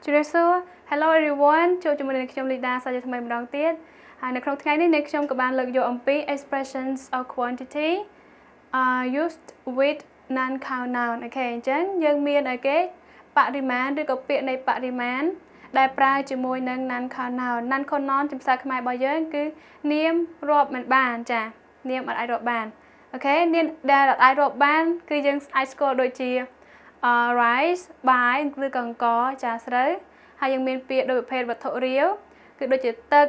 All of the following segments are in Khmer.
Hello everyone, cho chúng mình Kin Lyda sau cho mình đón tiết.ในครั้งថ្ងៃនេះខ្ញុំក៏បានលើកយកអំពី expressions of quantity used with non count noun អូខេអញ្ចឹងយើងមានអីគេបរិមាណឬក៏ពាក្យនៃបរិមាណដែលប្រើជាមួយនឹង non count noun non count noun ចំភាសាខ្មែររបស់យើងគឺនាមរាប់មិនបានចានាមអត់អាចរាប់បានអូខេនាមដែលអាចរាប់បានគឺយើងអាចស្គាល់ដូចជា rice បាយឬក៏អង្ករចាស្រូវហើយយើងមានពាក្យដូចប្រភេទវត្ថុរាវគឺដូចជាទឹក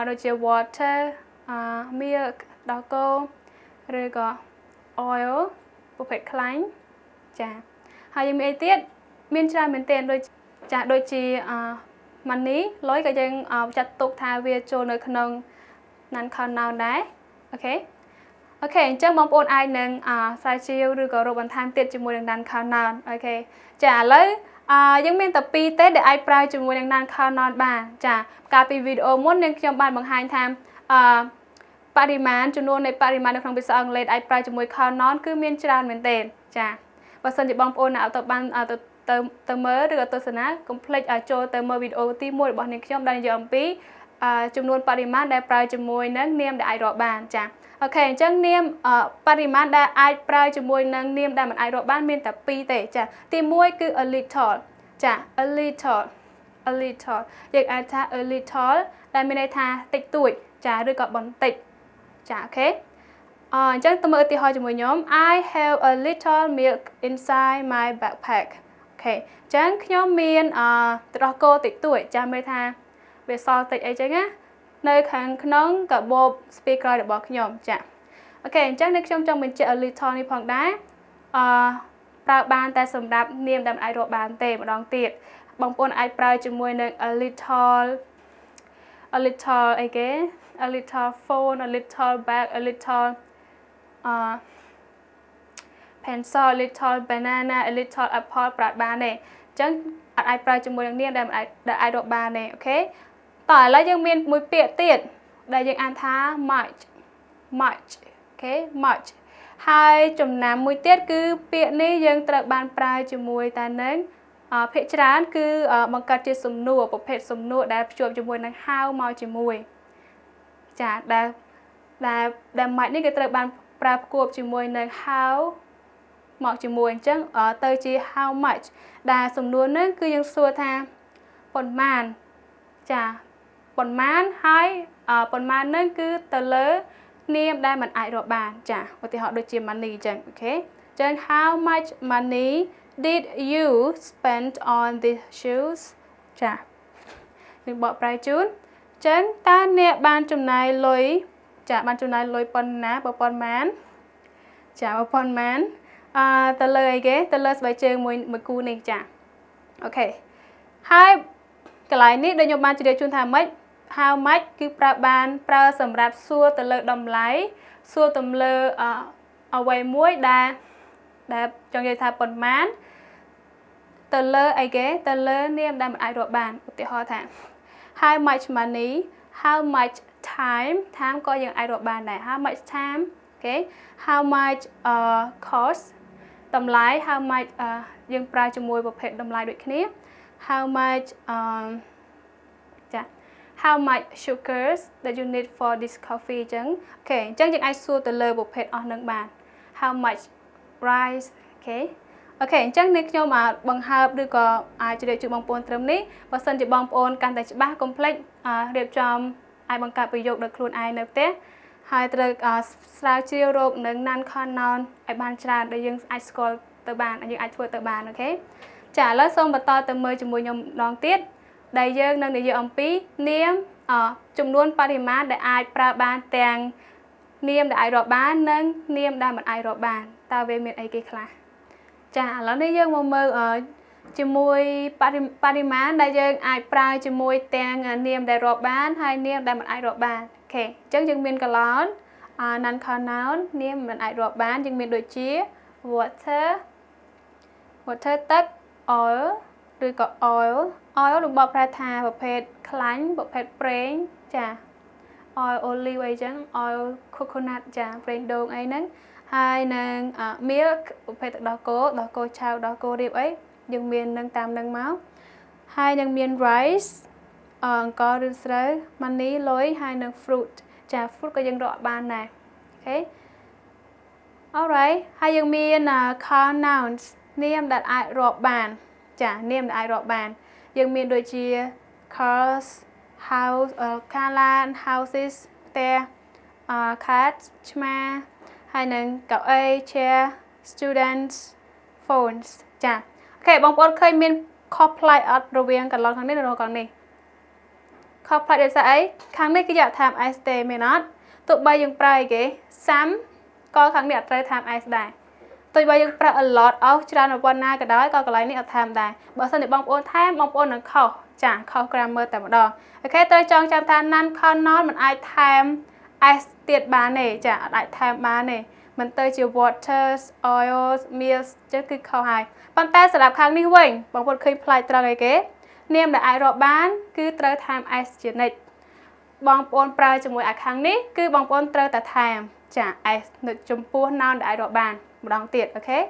ដូចជា water milk ដល់គោឬក៏ oil ប្រភេទខ្លាញ់ចាហើយយើងមានអីទៀតមានច្រើនមែនទែនដូចជា money លុយក៏យើងចាត់ទុកថាវាចូលនៅក្នុង non count noun ដែរអូខេអញ្ចឹងបងប្អូនអាចនឹងស្រាវជ្រាវឬក៏រកបន្ថែមទៀតជាមួយនឹង non count noun អូខេចាឥឡូវយើងមានតែពីរទេដែលអាចប្រើជាមួយនឹង non count noun បានចាកាលពីវីដេអូមុនខ្ញុំបានបង្ហាញថាបរិមាណចំនួននៃបរិមាណនៅក្នុងភាសាអង់គ្លេសអាចប្រើជាមួយ count noun គឺមានច្រើនមែនទែនចាបើសិនជាបងប្អូនអត់ទៅបានទៅមើលឬក៏ទស្សនាកុំភ្លេចចូលទៅមើលវីដេអូទី1របស់នាងខ្ញុំដែលនិយាយអំពីចំនួនបរិមាណដែលប្រើជាមួយនឹងនាមដែលអាចរាប់បានចាអូខេអញ្ចឹងនាមបរិមាណដែលអាចប្រើជាមួយនឹងនាមដែលមិនអាចរាប់បានមានតែ2ទេចាទី1គឺ a little ចា a little យើងអាចថា a little ដែលមានន័យថាតិចតួចចាឬក៏បន្តិចចាអូខេអញ្ចឹងទៅមើលឧទាហរណ៍ជាមួយខ្ញុំ I have a little milk inside my backpack អូខេអញ្ចឹងខ្ញុំមានទឹកដោះគោតិចតួចចាមានន័យថាវាសល់តិចអីចឹងណានៅខាងក្នុងកាបូបស្ពីក្រោយរបស់ខ្ញុំចាអូខេអញ្ចឹងនៅខ្ញុំចង់បញ្ជាក់ a little នេះផងដែរប្រើបានតែសម្រាប់នាមដែលមិនអាចរាប់បានទេម្ដងទៀតបងប្អូនអាចប្រើជាមួយនឹង a little អីគេ a little phone a little bag a little pencil a little banana a little apple ប្រើបានទេអញ្ចឹងអាចប្រើជាមួយនឹងនាមដែលអាចរាប់បានទេអូខេតោះឥឡូវយើងមានមួយពាក្យទៀតដែលយើងអានថា much អូខេ much ហើយចំណាំមួយទៀតគឺពាក្យនេះយើងត្រូវបានប្រើជាមួយតែនឹងភាគច្រើនគឺបង្កើតជាសំណួរប្រភេទសំណួរដែលភ្ជាប់ជាមួយនឹង how មកជាមួយចាដែល much នេះគឺត្រូវបានប្រើផ្គួបជាមួយនឹង how មកជាមួយអញ្ចឹងទៅជា how much ដែលសំណួរហ្នឹងគឺយើងសួរថាប៉ុន្មានចាប៉ុន្មានហើយប៉ុន្មានហ្នឹងគឺទៅលើនាមដែលមិនអាចរាប់បានចាឧទាហរណ៍ដូចជា money អញ្ចឹងអូខេអញ្ចឹង how much money did you spend on these shoes ចានឹងបកប្រែជូនអញ្ចឹងតើអ្នកបានចំណាយលុយចាបានចំណាយលុយប៉ុណ្ណាប៉ុន្មានចាប៉ុន្មានទៅលើអីគេទៅលើស្បែកជើងមួយគូនេះចាអូខេហើយកន្លែងនេះដូចខ្ញុំបានជម្រាបជូនថាម៉េច how much គឺប្រើសម្រាប់សួរទៅលើតម្លៃសួរទៅលើអ្វីមួយដែលចង់និយាយថាប៉ុន្មានទៅលើអីគេទៅលើនាមដែលមិនអាចរាប់បានឧទាហរណ៍ថា how much money how much time ក៏យើងអាចរាប់បានដែរ how much time អូខេ how much cost តម្លៃ how much យើងប្រើជាមួយប្រភេទតម្លៃដូចគ្នា how much how much sugars that you need for this coffee អញ្ចឹងអូខេអញ្ចឹងយើងអាចសួរទៅលើប្រភេទអស់នឹងបាន how much rice អូខេអញ្ចឹងនេះខ្ញុំបង្ហើបឬក៏អាចជម្រាបជូនបងប្អូនត្រឹមនេះបើសិនជាបងប្អូនកាន់តែច្បាស់កុំភ្លេចរៀបចំអាចបង្កើតប្រយោគដោយខ្លួនឯងនៅផ្ទះហើយត្រូវស្រាវជ្រាវរកនឹង non count noun ឲ្យបានច្រើនដែលយើងអាចស្គាល់ទៅបានយើងអាចធ្វើទៅបានអូខេចាឥឡូវសូមបន្តទៅមើលជាមួយខ្ញុំម្ដងទៀតដែលយើងនឹងនិយាយអំពីនាមចំនួនបរិមាណដែលអាចប្រើបានទាំងនាមដែលអាចរាប់បាននិងនាមដែលមិនអាចរាប់បានតើវាមានអីគេខ្លះចាឥឡូវនេះយើងមកមើលជាមួយបរិមាណដែលយើងអាចប្រើជាមួយទាំងនាមដែលរាប់បានហើយនាមដែលមិនអាចរាប់បានអូខេអញ្ចឹងយើងមានកន្លងnon count noun នាមមិនអាចរាប់បានយើងមានដូចជា water ទឹក oil ឬក៏ oil របស់ប្រែថាប្រភេទខ្លាញ់ប្រភេទប្រេងចា oil olive អីចឹង oil coconut ចាប្រេងដូងអីហ្នឹងហើយនឹង milk ប្រភេទទឹកដោះគោឆៅដោះគោរៀបអីយើងមាននឹងតាមនឹងមក hai nâng miên rice có rừng sới money lối hai nâng fruit chả fruit có dân rõ ban này okay alright hai dân miên call nouns niêm đặt ai rõ bàn chả niêm đặt ai rõ bàn dân miên đôi chia cars house calan houses there cats chma hai nâng cậu A chair students phones chả ok bóng bóng khơi miên comply ở đồ viên cả lòng kháng này đồ còn này comply để sao ấy kháng này cái dạng tham I stay may not tụi bay dùng prai cái sắm có kháng này tới tham I stay tụi bay dùng prai a lot of cho nên one night cái đó có cái này ở tham đài bởi sao để bóng bóng tham bóng bóng nó khâu chả khâu grammar tại một đòn ok tôi trong trăm tham nan con nó mình ai tham I tiệt bán này chả đại tham bán này mình tới chiều waters oils meals chứ cứ khâu hai bàn tay sẽ làm kháng này vậy bóng bóng khơi play tra cái kế niêm đã ai rõ bán cứ tới tham I chuyển này bóng bóng prai cho mỗi ai kháng này cứ bóng bóng tới tại tham chả ai được chấm pua non đã ai rõ bán một đòn tiệt ok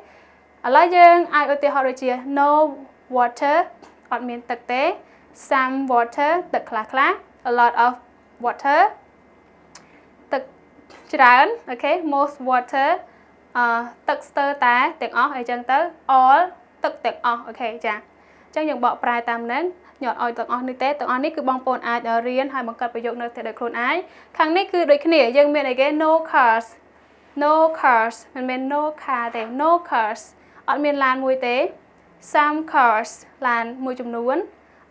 ở lại dương ai ưu tiên họ đôi chia no water ở miền thực tế some water thực khá a lot of water thực trán ok most water thực sơ tá tiếng ó hay chân tới all thực tiếng ó ok chả chẳng những bỏ prai tam nến nhọt oi tiếng ó như thế tiếng ó này cứ bong pon ai ở riêng hay bằng cáchประโยคนึงแต่โดยคนไอ้ครั้งนี้คือโดยขี้เหนียวยังมีอะไรกัน no cars มันเป็น no car แต่ no cars อดมีลานมวยเตะ some cars ลานมวยจำนวน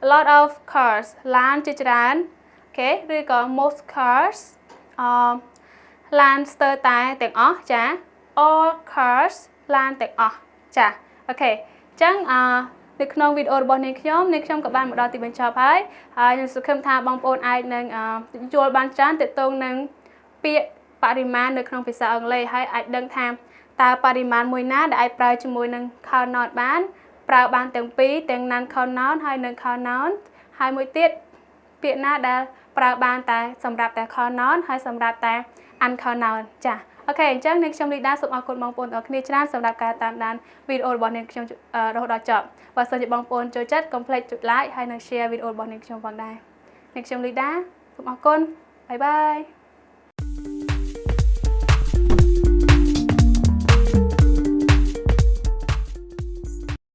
a lot of cars ลานจิจรานโอเคหรือก็ most cars ลานสเตอร์ตายแต่งอ๋อจ้ะ all cars ลานแต่งอ๋อจ้ะโอเคจังในขนมวิดีโอบอลในขยมกับบ้านหมดดาวติบัญชาพายยังสุขมทาบางปนไอหนึ่งโจลบ้านจานติดตรงหนึ่งเปียปริมาณในขนมภาษาอังกฤษให้ไอเดินทางตาปริมาณมวยหน้าได้ปลายจมูกหนึ่งข้าวนอดบ้านปลาบ้านเต็งปีเต็งนันข้าวนอนให้หนึ่งข้าวนอนให้มวยติดเปียหน้าได้ปลาบ้านแต่สำหรับแต่ข้าวนอนให้สำหรับแต่อันข้าวนอนจ้ะโอเคจังในชมลีด้าสุขอาคุณบางปนออกนี้ชนะสำหรับการตามดันวิดีโอบอลในชมเราดอจบว่าสนใจบางปนโจจัดคอมเพล็กจุดไลค์ให้นักแชร์วิดีโอบอลในชมฟังได้ในชมลีด้าสุขอาคุณบายบาย